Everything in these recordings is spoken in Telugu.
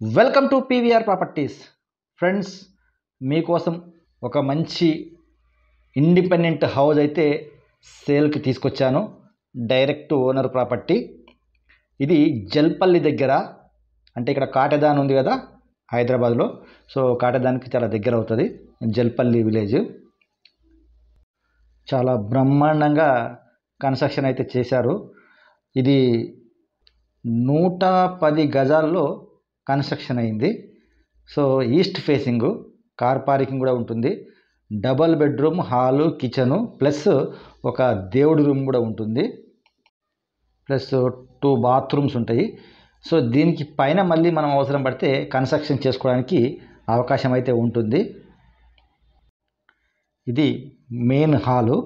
Welcome to PVR properties. Friends, మీకోసం ఒక మంచి ఇండిపెండెంట్ హౌస్ అయితే సేల్కి తీసుకొచ్చాను. Direct owner property. ఇది జల్పల్లి దగ్గర, అంటే ఇక్కడ కాటేదాన్ ఉంది కదా హైదరాబాద్లో. సో కాటేదాన్కి చాలా దగ్గర అవుతుంది జల్పల్లి విలేజ్. చాలా బ్రహ్మాండంగా కన్స్ట్రక్షన్ అయితే చేశారు. ఇది 110 గజాల్లో కన్స్ట్రక్షన్ అయింది. So east facing, car parking కూడా ఉంటుంది. Double bedroom, hall, kitchen plus ఒక దేవుడి రూమ్ కూడా ఉంటుంది. ప్లస్ 2 బాత్రూమ్స్ ఉంటాయి. సో దీనికి పైన మళ్ళీ మనం అవసరం పడితే కన్స్ట్రక్షన్ చేసుకోవడానికి అవకాశం అయితే ఉంటుంది. ఇది మెయిన్ హాలు.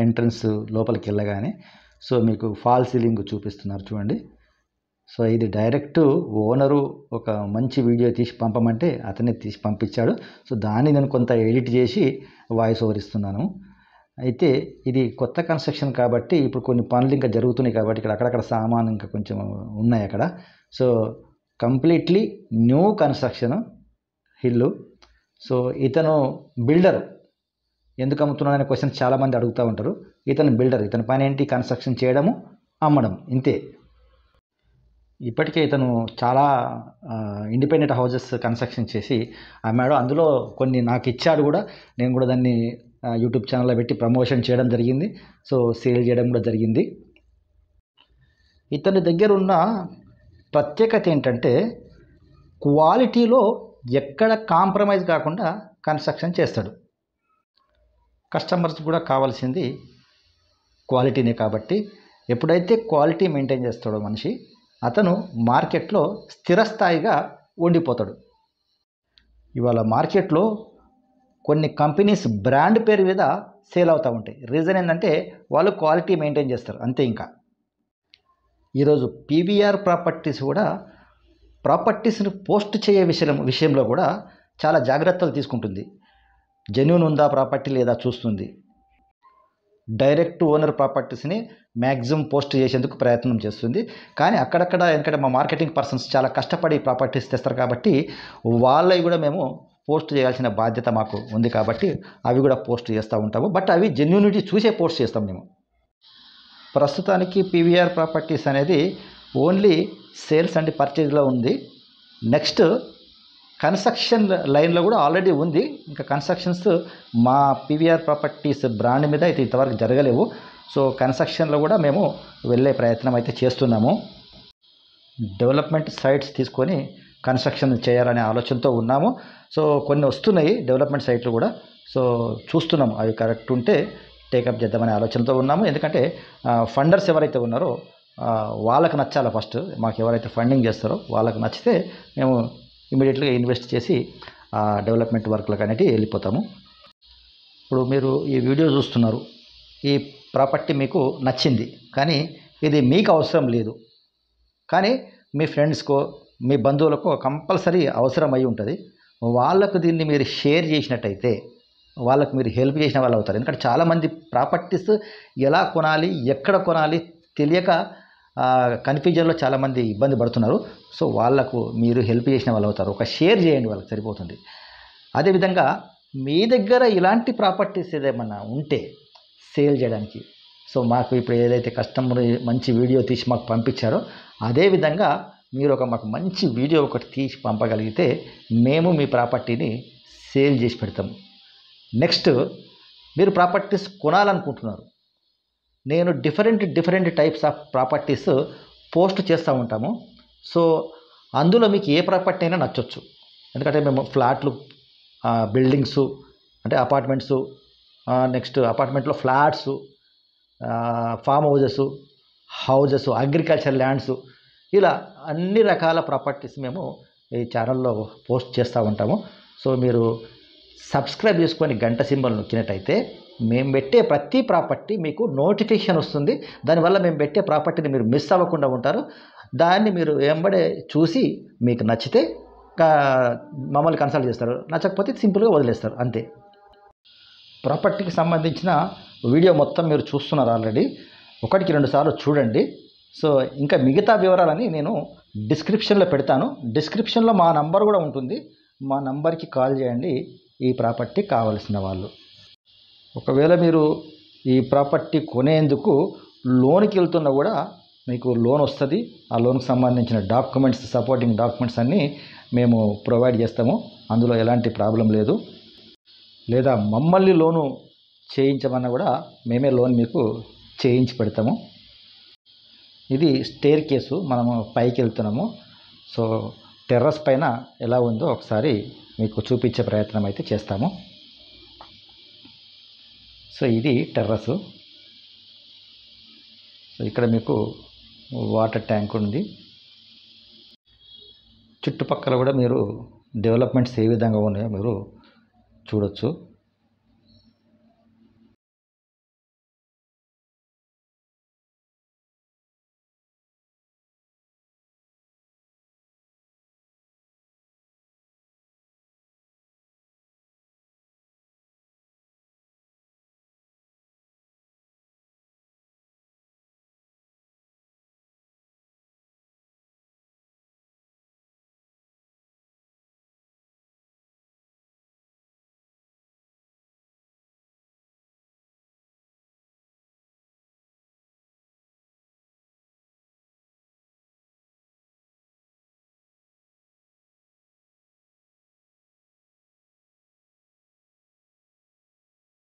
ఎంట్రన్స్ లోపలికి వెళ్ళగానే సో మీకు ఫాల్ సీలింగ్ చూపిస్తున్నారు చూడండి. సో ఇది డైరెక్ట్ ఓనరు ఒక మంచి వీడియో తీసి పంపమంటే అతనే తీసి పంపించాడు. సో దాన్ని నేను కొంత ఎడిట్ చేసి వాయిస్ ఓవర్ ఇస్తున్నాను. అయితే ఇది కొత్త కన్స్ట్రక్షన్ కాబట్టి ఇప్పుడు కొన్ని పనులు ఇంకా జరుగుతున్నాయి కాబట్టి ఇక్కడ అక్కడక్కడ సామాన్ ఇంకా కొంచెం ఉన్నాయి అక్కడ. సో కంప్లీట్లీ న్యూ కన్స్ట్రక్షన్ ఇల్లు. సో ఇతను బిల్డర్. ఎందుకు అమ్ముతున్నాడు అనే క్వశ్చన్ చాలామంది అడుగుతూ ఉంటారు. ఇతను బిల్డర్. ఇతని పని ఏంటి? కన్స్ట్రక్షన్ చేయడము, అమ్మడం, ఇంతే. ఇప్పటికే ఇతను చాలా ఇండిపెండెంట్ హౌజెస్ కన్స్ట్రక్షన్ చేసి అమ్మాడు. అందులో కొన్ని నాకు ఇచ్చాడు కూడా. నేను కూడా దాన్ని యూట్యూబ్ ఛానల్లో పెట్టి ప్రమోషన్ చేయడం జరిగింది. సో సేల్ చేయడం కూడా జరిగింది. ఇతని దగ్గర ఉన్న ప్రత్యేకత ఏంటంటే క్వాలిటీలో ఎక్కడ కాంప్రమైజ్ కాకుండా కన్స్ట్రక్షన్ చేస్తాడు. కస్టమర్స్ కూడా కావాల్సింది క్వాలిటీనే కాబట్టి ఎప్పుడైతే క్వాలిటీ మెయింటైన్ చేస్తాడో మనిషి, అతను మార్కెట్లో స్థిరస్థాయిగా ఉండిపోతాడు. ఇవాళ మార్కెట్లో కొన్ని కంపెనీస్ బ్రాండ్ పేరు మీద సేల్ అవుతూ ఉంటాయి. రీజన్ ఏంటంటే వాళ్ళు క్వాలిటీ మెయింటైన్ చేస్తారు, అంతే. ఇంకా ఈరోజు పీవీఆర్ ప్రాపర్టీస్ కూడా ప్రాపర్టీస్ని పోస్ట్ చేయే విషయంలో కూడా చాలా జాగ్రత్తలు తీసుకుంటుంది. జెన్యూన్ ఉందా ప్రాపర్టీ లేదా చూస్తుంది. డైరెక్ట్ ఓనర్ ప్రాపర్టీస్ని మ్యాక్సిమం పోస్ట్ చేసేందుకు ప్రయత్నం చేస్తుంది. కానీ అక్కడక్కడ ఎందుకంటే మా మార్కెటింగ్ పర్సన్స్ చాలా కష్టపడి ప్రాపర్టీస్ తెస్తారు కాబట్టి వాళ్ళవి కూడా మేము పోస్ట్ చేయాల్సిన బాధ్యత మాకు ఉంది కాబట్టి అవి కూడా పోస్ట్ చేస్తూ ఉంటాము. బట్ అవి జెన్యూనిటీ చూసే పోస్ట్ చేస్తాం మేము. ప్రస్తుతానికి పీవీఆర్ ప్రాపర్టీస్ అనేది ఓన్లీ సేల్స్ అండ్ పర్చేజ్లో ఉంది. నెక్స్ట్ కన్స్ట్రక్షన్ లైన్లో కూడా ఆల్రెడీ ఉంది. ఇంకా కన్స్ట్రక్షన్స్ మా పీవీఆర్ ప్రాపర్టీస్ బ్రాండ్ మీద అయితే ఇంతవరకు జరగలేవు. సో కన్స్ట్రక్షన్లో కూడా మేము వెళ్ళే ప్రయత్నం అయితే చేస్తున్నాము. డెవలప్మెంట్ సైట్స్ తీసుకొని కన్స్ట్రక్షన్ చేయాలనే ఆలోచనతో ఉన్నాము. సో కొన్ని వస్తున్నాయి డెవలప్మెంట్ సైట్లు కూడా. సో చూస్తున్నాము, అవి కరెక్ట్ ఉంటే టేకప్ చేద్దామనే ఆలోచనతో ఉన్నాము. ఎందుకంటే ఫండర్స్ ఎవరైతే ఉన్నారో వాళ్ళకి నచ్చాలి ఫస్ట్. మాకు ఎవరైతే ఫండింగ్ చేస్తారో వాళ్ళకి నచ్చితే మేము ఇమీడియట్గా ఇన్వెస్ట్ చేసి డెవలప్మెంట్ వర్క్లకు అనేవి వెళ్ళిపోతాము. ఇప్పుడు మీరు ఈ వీడియో చూస్తున్నారు. ఈ ప్రాపర్టీ మీకు నచ్చింది, కానీ ఇది మీకు అవసరం లేదు. కానీ మీ ఫ్రెండ్స్కో మీ బంధువులకో కంపల్సరీ అవసరం అయి ఉంటుంది. వాళ్ళకు దీన్ని మీరు షేర్ చేసినట్టయితే వాళ్ళకు మీరు హెల్ప్ చేసిన వాళ్ళు అవుతారు. ఎందుకంటే చాలామంది ప్రాపర్టీస్ ఎలా కొనాలి, ఎక్కడ కొనాలి తెలియక కన్ఫ్యూజన్లో చాలామంది ఇబ్బంది పడుతున్నారు. సో వాళ్లకు మీరు హెల్ప్ చేసిన వాళ్ళు అవుతారు. ఒక షేర్ చేయండి, వాళ్ళకి సరిపోతుంది. అదేవిధంగా మీ దగ్గర ఇలాంటి ప్రాపర్టీస్ ఏదేమన్నా ఉంటే సేల్ చేయడానికి, సో మాకు ఇప్పుడు ఏదైతే కస్టమర్ మంచి వీడియో తీసి మాకు పంపించారో అదేవిధంగా మీరు మాకు మంచి వీడియో ఒకటి తీసి పంపగలిగితే మేము మీ ప్రాపర్టీని సేల్ చేసి పెడతాము. నెక్స్ట్ మీరు ప్రాపర్టీస్ కొనాలనుకుంటున్నారు, నేను different types of properties post చేస్తూ ఉంటాము. సో అందులో మీకు ఏ ప్రాపర్టీ అయినా నచ్చవచ్చు. ఎందుకంటే మేము ఫ్లాట్లు, బిల్డింగ్స్ అంటే అపార్ట్మెంట్స్, నెక్స్ట్ అపార్ట్మెంట్లో flats, farm houses, agriculture lands, ఇలా అన్ని రకాల ప్రాపర్టీస్ మేము ఈ ఛానల్లో పోస్ట్ చేస్తూ ఉంటాము. సో మీరు సబ్స్క్రైబ్ చేసుకొని గంట సింబల్ నొక్కినట్టయితే మేము పెట్టే ప్రతి ప్రాపర్టీ మీకు నోటిఫికేషన్ వస్తుంది. దానివల్ల మేము పెట్టే ప్రాపర్టీని మీరు మిస్ అవ్వకుండా ఉంటారు. దాన్ని మీరు వెంబడే చూసి మీకు నచ్చితే మమ్మల్ని కన్సల్ట్ చేస్తారు, నచ్చకపోతే సింపుల్గా వదిలేస్తారు, అంతే. ప్రాపర్టీకి సంబంధించిన వీడియో మొత్తం మీరు చూస్తున్నారు ఆల్రెడీ. 1-2 సార్లు చూడండి. సో ఇంకా మిగతా వివరాలని నేను డిస్క్రిప్షన్లో పెడతాను. డిస్క్రిప్షన్లో మా నంబర్ కూడా ఉంటుంది. మా నంబర్కి కాల్ చేయండి ఈ ప్రాపర్టీ కావలసిన వాళ్ళు. ఒకవేళ మీరు ఈ ప్రాపర్టీ కొనేందుకు లోన్కి వెళ్తున్నా కూడా మీకు లోన్ వస్తుంది. ఆ లోన్కి సంబంధించిన డాక్యుమెంట్స్, సపోర్టింగ్ డాక్యుమెంట్స్ అన్నీ మేము ప్రొవైడ్ చేస్తాము. అందులో ఎలాంటి ప్రాబ్లం లేదు. లేదా మమ్మల్ని లోను చేయించమన్నా కూడా మేమే లోన్ మీకు చేయించి పెడతాము. ఇది స్టేర్ కేసు, మనము పైకి వెళ్తున్నాము. సో టెర్రస్ పైన ఎలా ఉందో ఒకసారి మీకు చూపించే ప్రయత్నం అయితే చేస్తాము. సో ఇది టెర్రస్. సో ఇక్కడ మీకు వాటర్ ట్యాంక్ ఉంది. చుట్టుపక్కల కూడా మీరు డెవలప్మెంట్స్ ఏ విధంగా ఉన్నాయో మీరు చూడొచ్చు.